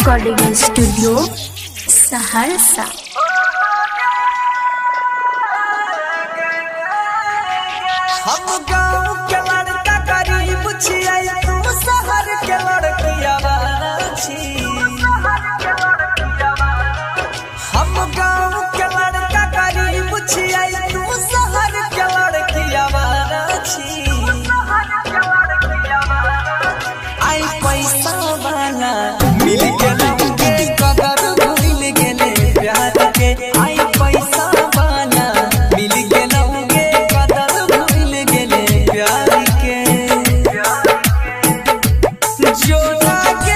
Recording studio Saharsa. हम गाँव के लड़का गरीब छियै, तू शहर के लड़की आवारा छी। हम गाँव के लड़का गरीब छियै, तू शहर के लड़की आवारा छी। आई पैसा वाला मिल गेला के कदर भूल गेले प्यार के। आई पैसा वाला मिल गेला के कदर भूल गेले प्यार के। जो लागे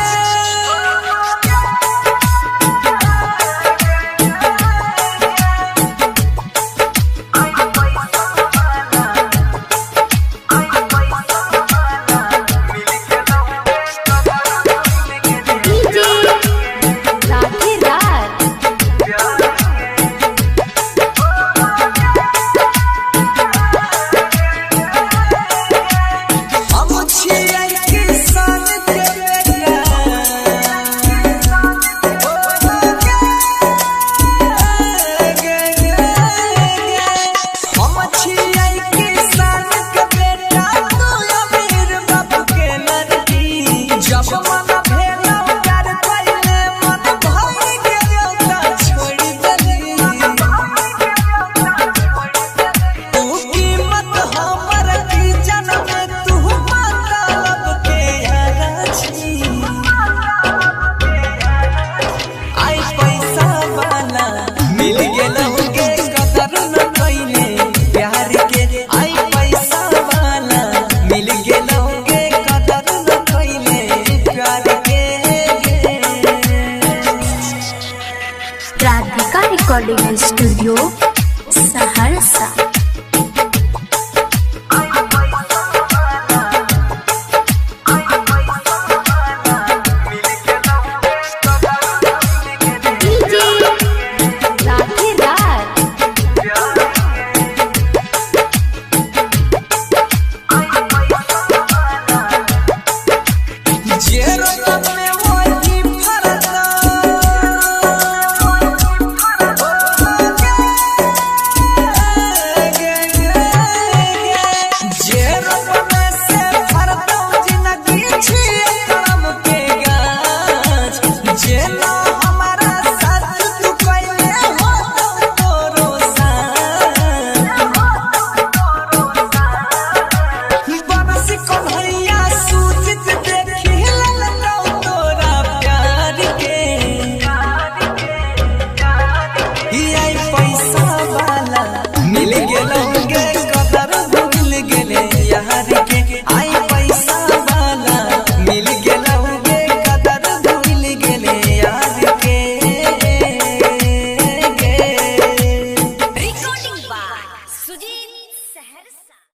रिकॉर्डिंग स्टूडियो